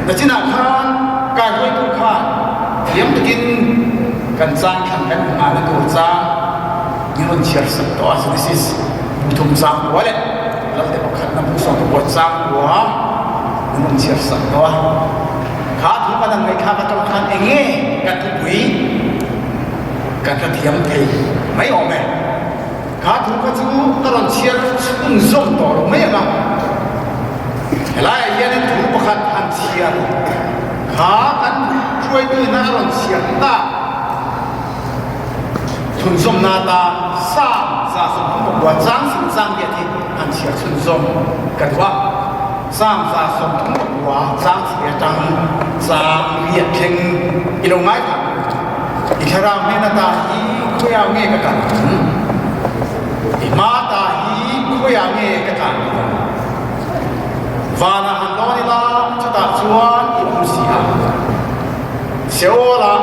แต่ที่นั่นข้างการไว้ทุกข้างเทียมตะกินกันจ้างขันกันงานและตัวจ้างยังมันเชื่อสักตัวสิ่งที่บุตรจ้างหัวเลยแล้วแต่พอขันน้ำผู้สอนตัวจ้างหัวยังมันเชื่อสักตัวข้าทุกวันในข้าก็ต้องขันเองกันทุกวีกันกระเทียมเทไม่ออกไหมข้าทุกวันจู่ตลอดเชียร์ชุ่มส่งต่อลงไม่ยังหลายอย่างถูกประคันทันเชียร์ขากันช่วยด้วยน่ารังเชียร์ตาชุนสมนาตาสร้างสะสมของบัวจ้างสิ่งสร้างเดียที่ทันเชียร์ชุนสมกันว่าสร้างสะสมของบัวจ้างเสียจังสร้างเรียดเข่งอีลงไม้ค่ะอีคารามเมนตาฮีคุยเอาเงี้ยกันอีมาตาฮีคุยเอาเงี้ยกันวานาฮันโนนิลาจุดตัดชวนอิมุสิฮาเสียวละ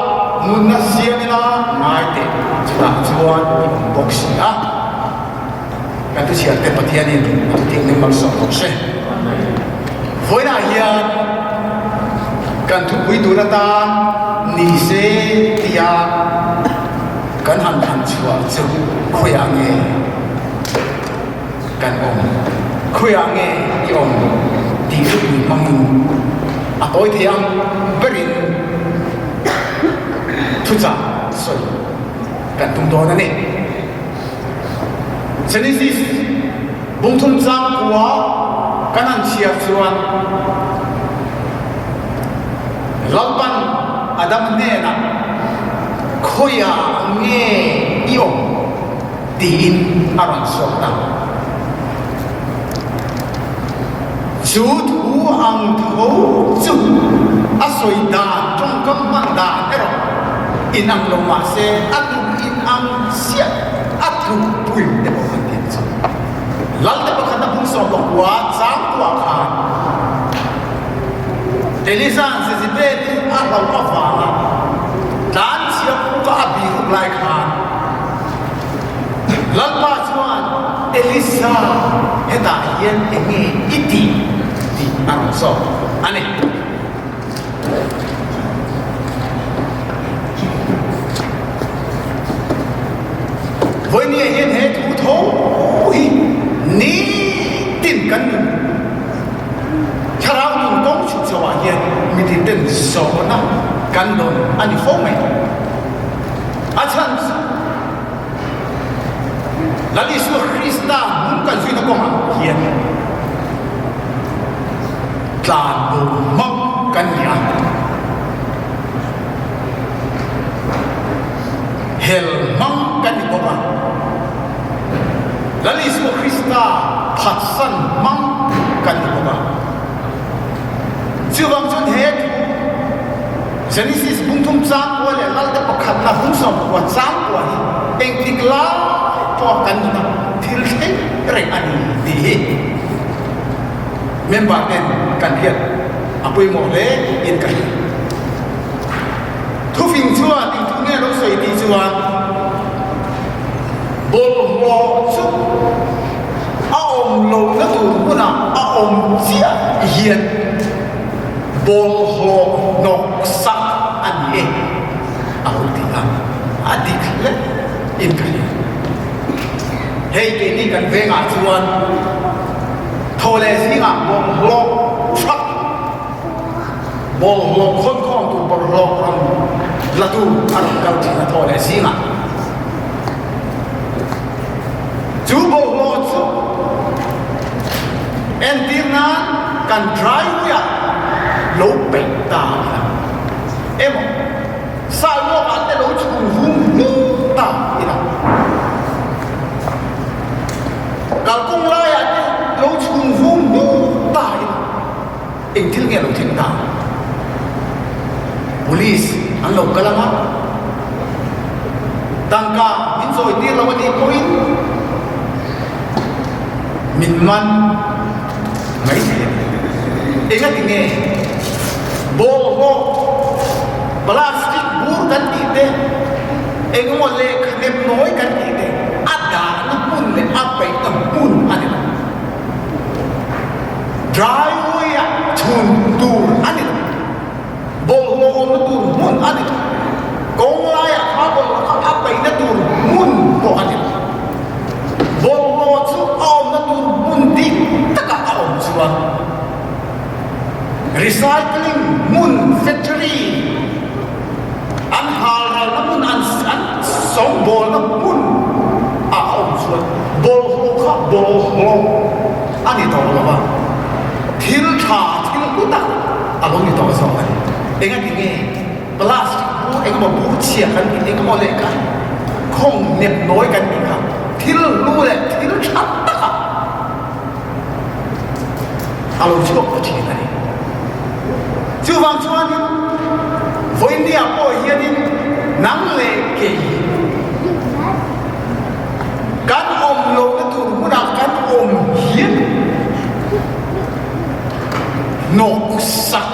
มุนนัสเซียนิลาไม่เตะจุดตัดชวนอิมุบกสิฮากันตุเชียร์เตปฏิญาณนี่ตุทิ้งนึกมันสองบกเช่ฝอยน่าเฮียกันทุกวิดูรตานิเซติยากันหันทันชัวจะคุยอะไรกันอมคุยอะไรที่อมดีสุดมังอ่ะตัวที่ยังบริณทุจาสวยกันตรงตัวนั่นเองเช่นนี้บุญทุนจังกัวกันหันเชียร์ชวนลับบันอดัมเนนะคุยอะไรที่อมดีอินอารันสดนะจูดหูอังทูจูอาศัยดาจงกำมันดาเอรออินังลงมาเสอัตุอินอังเสียอัตุปุยเดบมันเดียร์ลัลเดบขันนับพุ่งสอบบอกว่าจางตัวขาเดลิซันสิเบติอาเราก็ฟังด้านเชียร์ก็อภิรุไลขาลัลปาชวนเอลิซาเฮตาเย็นเอเงอิติdi ansor aneh với nia hiên hệ thủ thố ní tin cân cha rau dùng công chụp cho hòa hiên mình thì tin sổ nó cân đồn anh phố mày à chân là đi xuống Christa muốn cần duy nó công hiênการดูมักกันอย่างเฮลมังกันอีกบ้างและลิสุคริสตาพัดสันมังกันอีกบ้างชื่อบางชนเหตุเจนิสิสบุ้งทุ่มจ้างวัวเลยแล้วแต่ประคับนับบุ้งสมวัวจ้างวัวเองติกลาตัวกันนะที่เรื่องเรื่องอันนี้ดีเมมเบอร์เนี่ยกันเพียรอาปุยโมเลอินกันทุกสิ่งชั่วสิ่งทุกเนี่ยเราใส่ดีชั่วบอลหัวชุบอาอมลงนั่นถูกปุ่นอ่ะอาอมเสียเฮียนบอลหัวนกสักอันนี้เอาดีอ่ะอดีตเลยอินกันเฮ้ยเกนี่กันเวงอ่ะชั่วโทเลสิงะบอลโลกชักบอลโลกคนของตัวบอลโลกอันละตูอันเก่าที่โทเลสิงะจูบอลโลกจูเอ็นทีนั้นกันไดรฟ์ยาโลเป็ดตาเอ็มสายโลกอันเดโลจูหุ่นตาอีน่ะกัลกุงไลอันเดโลจูหุ่นตาเองที่เงี้ยโลทิ้งตา polis ang log ka lang ha tangka minso iti lawan ituin minman ngay ingat ini boho plastik bur kan ite engmo le kanep noy kan ite ada napun le apay napun anila dry way tuntur anila recycling mun factory an hal ral na mun an som bol na mun a om suan bol ho kha bol ho ani to la ba thil tha thil kuta along ni to so ani enga dinge plastic bu enga ma bu chia kan enga mo le kan khong net noi kan ni kha thil lu le thil chat ta kha along chok ko chi ani chu wang chuan voi ni a po hian in nang le ke kan om lo na tu mu na kan om hian nok sak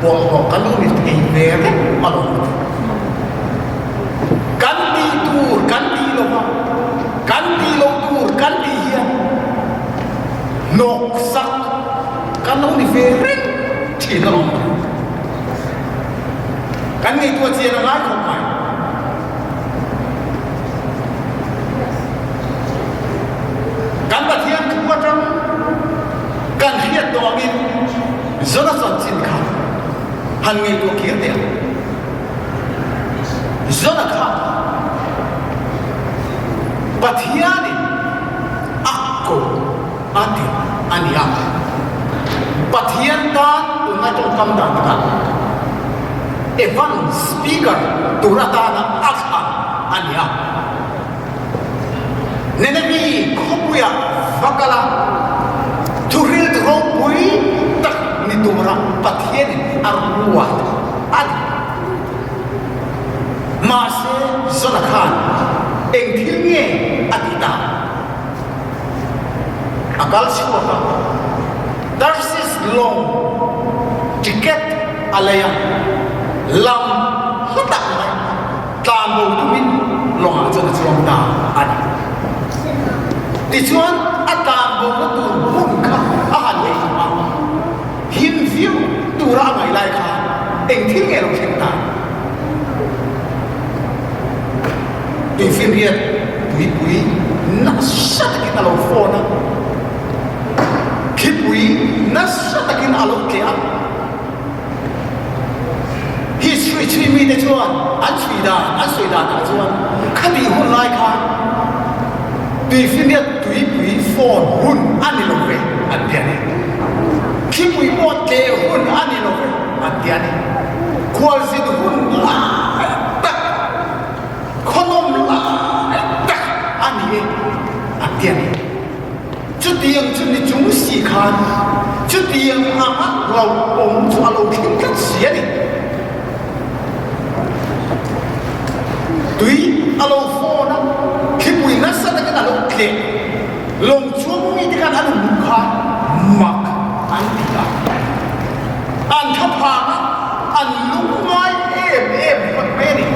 bo kan lu ni te ve re along kan ti tur kan ti lo ma kan ti lo tur kan ti hian nok sak kan lu ni ve re chỉ nó cái này tôi chia nó lái không phải cái mà thiên cũng có trong cần hiện đồ mình rất là sẵn xin khả hàng ngày tôi kiếm tiền rất là khả và thiên này ác cổ ác tiền anh em và thiên ta ngay trong tâm đàn ta evan speaker turata na akha ania nenebi khopuya vakala turil tropui tak ni tumra pathien arwa ani mase zona khan engthilnge atita akal siwa darsis long ticket alaya lam hatak lai tambo tumin longa chana chuang ta ani ti chuan atambo na tur hun kha a han nei ma him view tura ngai lai kha eng thil nge lo theng ta ti fin riat pui na sat ki ta lo phone ki pui na sat ki na lo ke a history chui mi de chuan an chui da ta chuan khati hun lai kha ti fin riat pui phone hun ani lo ve an dia ni ki pui bot ke hun ani lo ve an dia ni kwal zid hun la tak khonom la tak ani an dia ni chu tiang chu ni chung si khan chu tiang ha ma lo om chu alo khin kat sia ni tui alo phone khi bui na sa ta alo ke long chung mi ti kan alo mukha mak an ti ta an kha pha an lung mai em mak me ni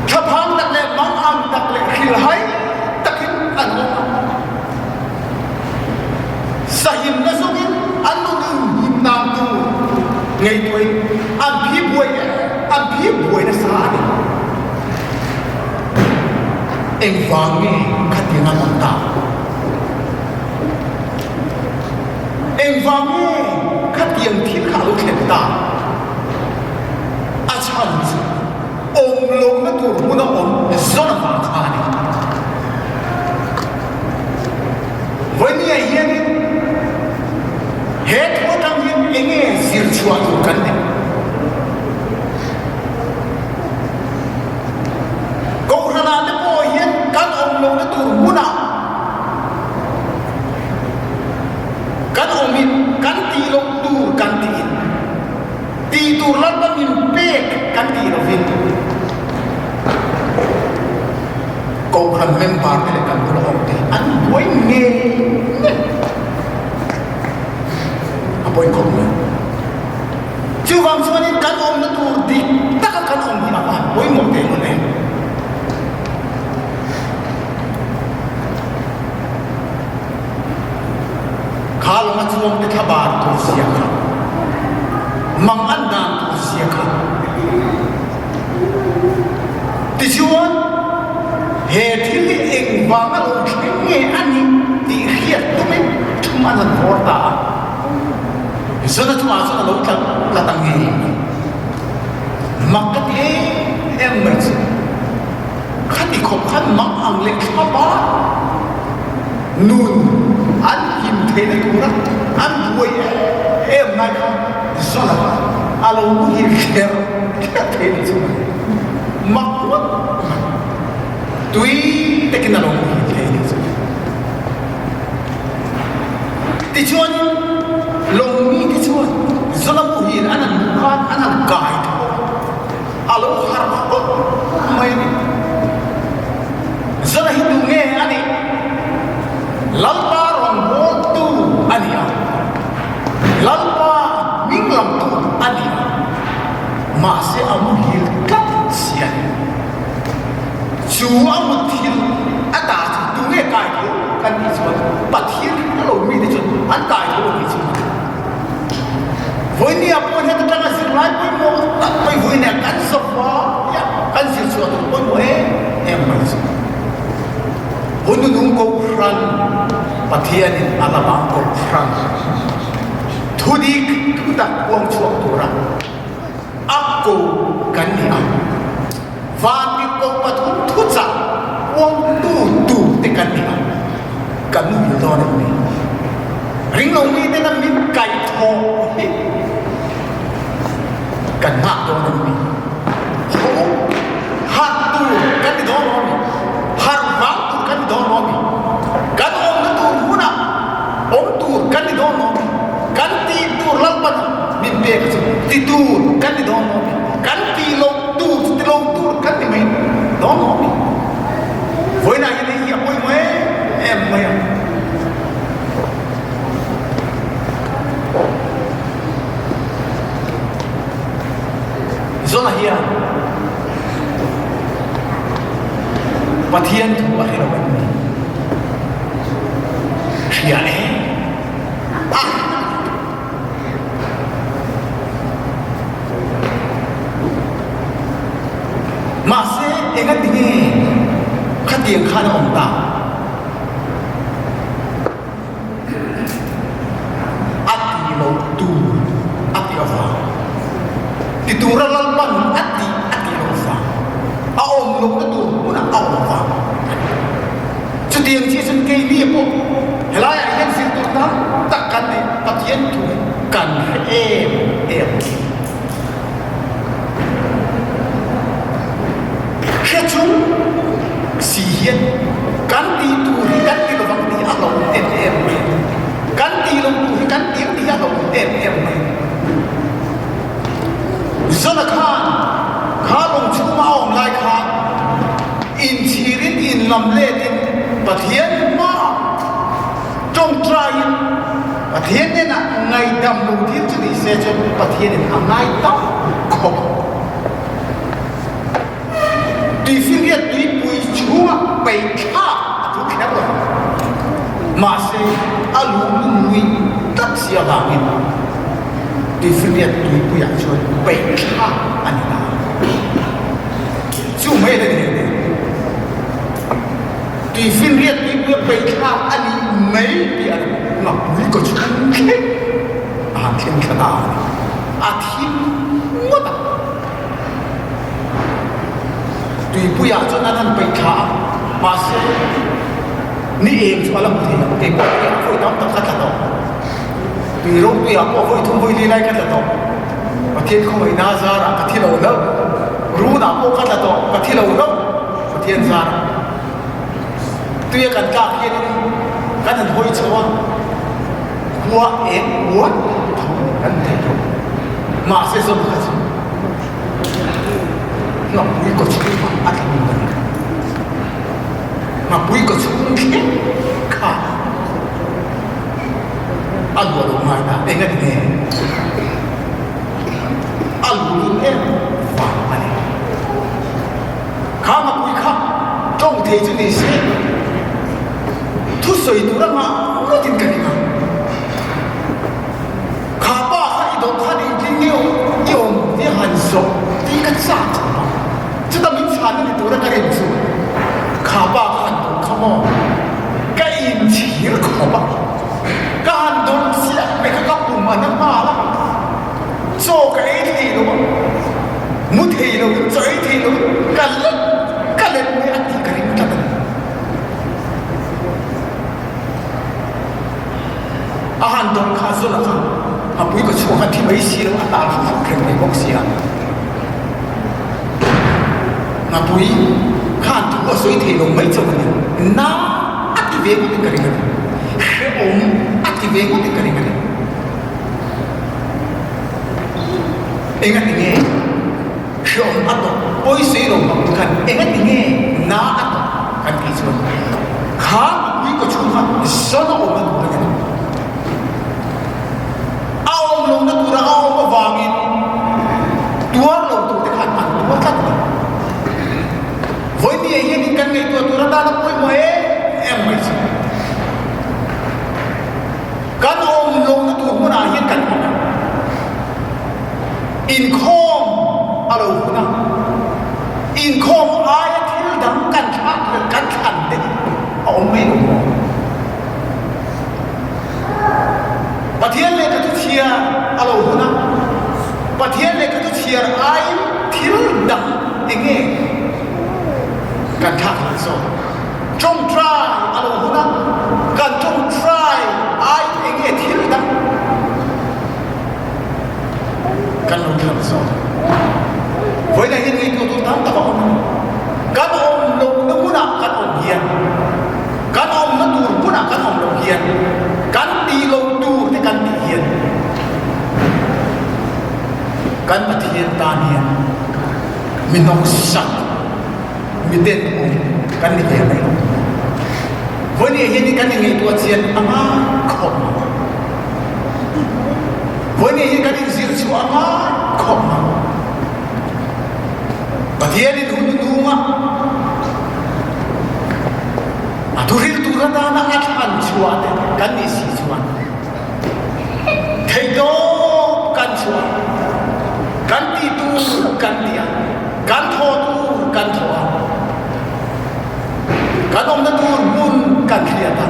kha phang tak le mang am tak le khil hai takin an lo sahim na sogin an lo him nam tu ngai toi an phi buai na sa ni eng vang ni khatina mon ta eng vang ni khatiang thil kha lo khen ta a chan om long na tur mu na om zona va kha ni when ye hian he tho tang yin enge sir chua tu kan ni kan omin kan ti lo tur kan ti tur lan ba min pek kan ti lo vin ko kan mem par le kan lo om ti an boy nge a boy ko me chu wang chuan kan om na tur di ta kan om ni ma boy mo te lo ne khal ma chuang te thabar tu sia kha mang an dan tu sia kha ti chuan he thil eng wa ma lo kheng nge ani ti hiat tu me thum an vor ta zona tu ma zona lo la tangi makat emerge khati khop khan mang ang le khaba nun an him thene tura an buai nai khan zona alo mu hi kher thene chu makwat tui tekinalo mu hi thene chu ti chuan long mi ti chuan zona mu hi anan khan anan kai alo har mai ni zona hi tu nge ani lalpa rong bo tu ani lalpa ming lam tu ani ma se amu hil kat sian chu amu thil ata tu nge kai tu kan ni chuan pathil alo mi ni chuan an kai tu ni chuan voi ni apon het tanga sir lai poi mo tak poi voi ne kan so fa ya kan sir so tu poi mo em ma so hunu nung ko fran pathian in alaba ko fran thudik thudak wang chuak tu ra akko kan ni am van ti ko pathum thu cha wang tu te kan ni am kan ni do ni ring long ni te na min kai tho kan mak do ni ho hat tu kan do ni har wang tu kan do ni kan om tu huna om tu kan do ni kan ti tu lalpan min be ka ti tu kan do ni kan ti lo tu kan ni mai do ni voi na ni hi apoi mo em mai zona hiya pathian tu akhir wan hiya mase engat dini khatiang khana omta ati lo tu ati afa titura lalpan ati lo fa aom lo tu una aom fa chutiang chi sun ke ni po helaya yen sir tu ta takkan ni patien tu kan em khachung si hian kan ti tu ri kan ti lo bang ti alo em kan ti lo tu kan ti alo em zona khan long chu ma ong lai khan in chirin in lam le tin pathian ma trong trai pathian ne na ngai dam lu thil chu ni se chu pathian ne ngai tao khop ti firia ti pui chua pe kha tu kha lo ma se alu lui tak sia bangin ti firia ti pui ya chu pe kha ani na chu me de ne ti firia ti pui pe kha ani me pi an ma pui ko chu ke a thiên kha da a thiên mo ta tùy bùi à cho nên bị khá mà sẽ ní em cho làm thì bỏ đi phơi đóng tập cắt đó tùy lúc bùi à bỏ phơi thùng phơi đi này cắt đó mà thiên không phải na ra là cắt thiên lâu đâu rú nào bỏ cắt đó cắt thiên lâu đâu mà thiên ra tùy cần cả thiên cái thằng phơi cho qua em qua cái thằng mà sẽ dùng cái gì nó bùi có chút ăn mà bùi có chút kia cả ăn vào đồ mai đã để cái này ăn luôn em phải ăn khá mà bùi khá trong thế chứ này sẽ thu sợi tu ra mà nó tin cái gì khá ba khá đồ khá đi kinh nhiều dùng đi hành sống đi cách xa chúng ta mình phản ứng được cái gì chứ khá ba hành động không mà cái in chỉ là khá ba cái hành động sẽ mấy cái góc cùng mà nó mà lắm apui ko chuang thi mai si lo atal fu khem mai bok sia apui khan tu ko soi the lo mai chom ni na active ko kari kari om active ko kari kari engat ni shom ato poi sei lo kan engat ni na ato kan ti chuan kha apui ko chuang sono om na ko ni long na tura ao ma wangin tua lo tu te khan man tua khat voi ni ye ni kan ngai tua ta na poi mo em mai chi kan om long na tu mo na hian kan in khom alo na in khom ai thil dam kan khan de om mai lo pathian le ka tu chia alo huna pathian le ka tu chia ai thil dam enge kan thak so trong try alo huna kan trong try ai enge thil dam kan lo thak so voi na hin ngai tu tam ta ba kan om lo na muna kan om hian kan om na tur muna kan om lo hian kan ti lo kan ti hiền kan pathian ta hiền mình nong sắc mình tên ông kan ni hiền này với ni hiền thì kan ni ngai tua chian ama khom với ni hiền kan ni zir chu ama khom pathian ni hun dunga aturil tu rata na athan chuan kan ni si chuan thầy đó can chuan can ti tu can tia can tho tu can tho can om na tu mun can thia ta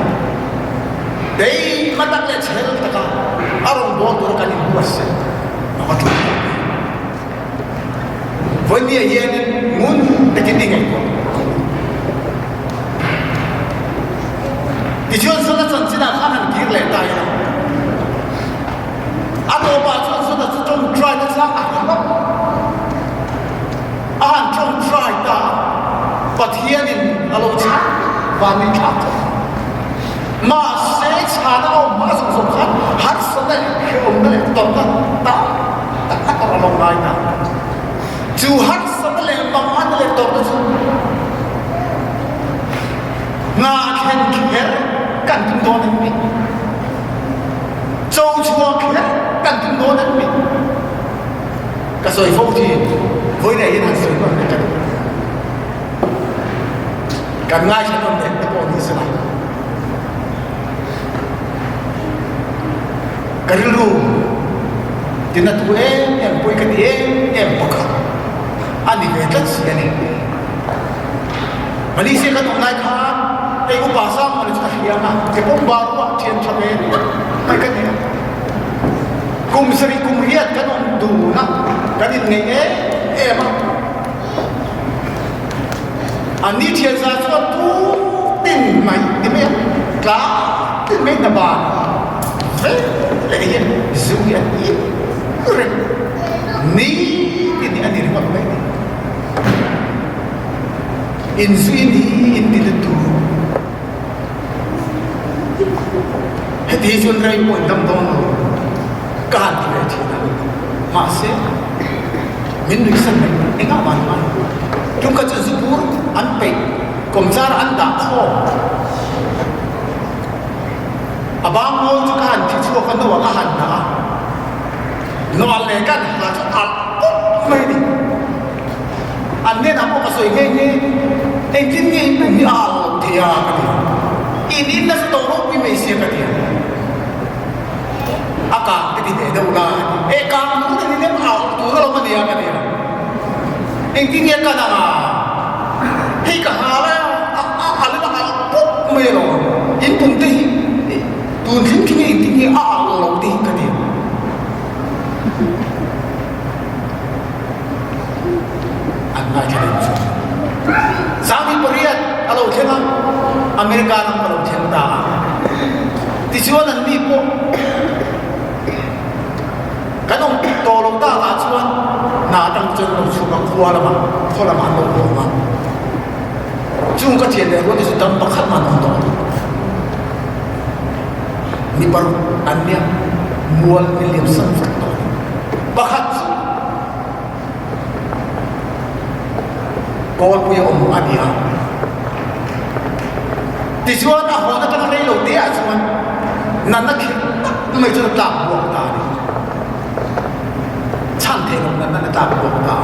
dei matak le chhel ta ka arong bo tu kan ni buas se ma tu voi ni ye ni mun te ki ding ai ko ti chuan sa na chan china khan an kir le ta ya ato ba chuan sa na trong try na sa an trong try ta pathian in alo cha wa ni cha ma se cha na o ma song song khan har sa na ke om na le to ta ta ta ka lo ngai na chu har sa na le ma ma na le to ta chu nga khen kher kan tung do na mi châu chua kher kan tung do na mi ka soi phô thì với này hiện sự còn cái cần ngay cho nó để nó còn như thế này cái lu thì nó tụi em quay cái em bọc anh đi về rất gì này mà đi xe cái tụi này khác đây cũng bà sang mà nó chỉ là cái bông bao quá tiền cho bé cái này cùng seri cùng hiệt cái nó đủ lắm cái gì này em anh đi thiệt ra cho tu tin mày đi mấy cá tin mấy năm bà thế lại hiện dữ hiện ít rồi ní thì anh đi được mấy in duy ní in đi được tu hết thì chuyện này muốn tâm đông rồi cả thì lại thì mà sẽ mình được sân mình anh ngã bàn mà chúng ta chỉ giúp anh bị công gia anh đã khó à ba ngôi chúng ta hành thì chua con đâu mà hành đã nó lấy cái là cho ăn bút mày đi anh nên làm một cái nghe nghe anh tin nghe mình ảo thì à cái gì in là tổ lúc bị mấy xe cái gì à cả cái gì để đâu là càng lúc thì nên ảo tụi nó mà đi à cái gì anh tin nghe cái nào hay cả hà là hà là bút mày rồi in tung đi tuần thiên thiên anh tin nghe ảo lâu đi cái gì anh nói cho nên Saudi Korea kalau cina Amerika kalau cina ta, di sana nanti po chân nó chụp bằng khoa là mà nó hồ mà chung cái chuyện này có thể tầm bậc khát mà nó đó ni baru anya mual William Sanford đó bậc khát Paul punya Abia di chuan a hona kan rei lo te a chuan nan na khit mai chu tla buak ta ni chan the lo nan na tla buak ta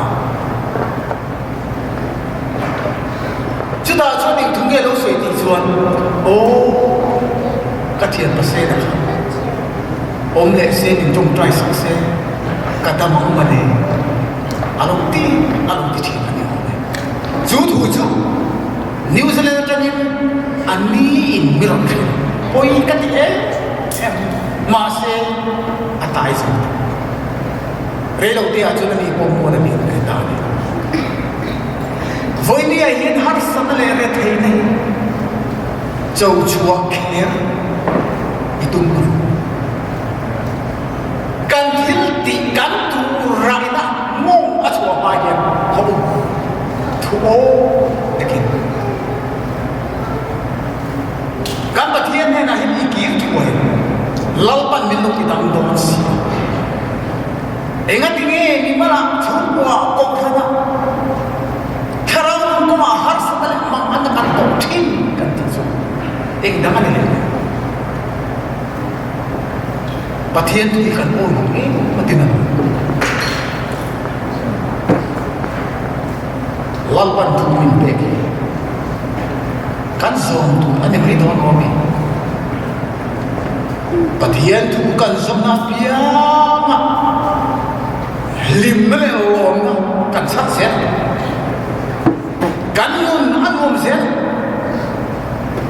chu ta chuan ding thung ge lo soi ti chuan o ka thian pa se na om le se ning jong trai sak se ka ta ma ma ne along ti thi ani chu thu chu New Zealand tanin ani in miracle poi kat em ma se atai se re lo te a chu ni pom mo na mi ta ni voi ni a yen har san le re thei nei chou chua kher itum kan thil ti kan tu ra na mong a chua ba yen ho thu o takin kan pathian ne na him ikir thu he lalpan min lo kitang don si enga tinge ni mala chupwa ko khana kharau ko ma har sabal mang an kan to thin kan ti so eng dang ani le pathian tu kan o ni patina lalpan tu min peke kan zon tu ani mai don o mi pathian tu kan zon na pia ma lim le lo na kan sat set kan nun an om set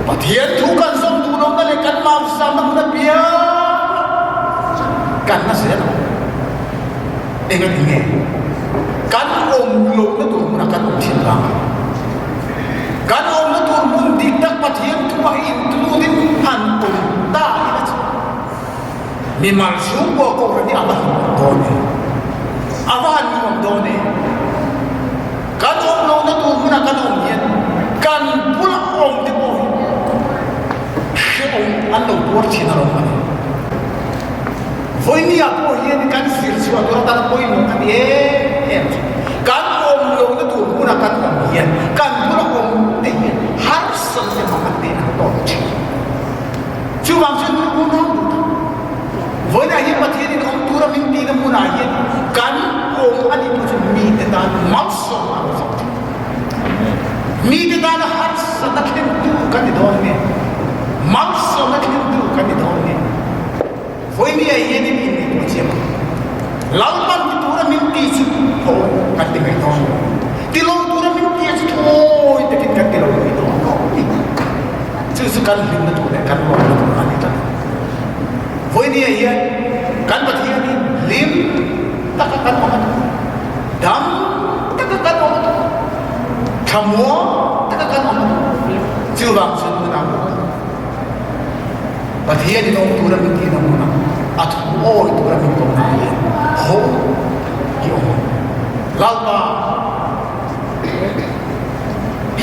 pathian tu kan zon tu no na le kan ma sa na pia kan na set enga tinge kan om lo na tu na kan om thin lang kan om na tu mun dik tak pathian tu ma in tu din han tu ta ina chu mi mal shu ko ni aba do ni aba ni om do ni kan om lo na tu na kan om yen kan pul om de ko she om an lo por chi na ro ma voi ni a po yen kan sir chu a do ta po in no kan em kan om lo na tu na kan om yen kan pul om de yen har san se ma kan de na to chi chu bang chen ku na voi na hi pathian in om tu ra min ti na mu na yen kan om ani pu chu mi te da ma so ma so mi te da har san na ken tu kan de don ne ma so na ken tu kan de don ne voi ni ai yen ni ni pu chi ma lau pan tu ra min ti chu ho kan de mai don ti lo tu ra min ti chu thôi te kin kan ti lo ni don ko chu su kan lim na tu ne kan lo na tu ani ta voi ni ai yen kan pathian ni lim tak kan ma dam tak kan ma khamwa tak kan ma chu bang sun na pathian ni ông tu ra min ti na mu na at o tu ra min ko na ho yo lalpa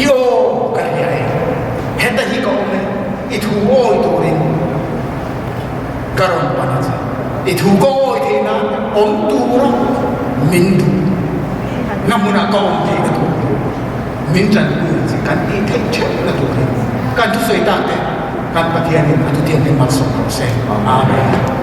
yo kaya heta hi ko me itu o tu rin karon panaja itu ko ithina om tu ro min tu namuna ko om ti na tu min tan ku si kan i thai chet na tu kan tu soi ta te kan pathian ni tu tian ni mat so se amen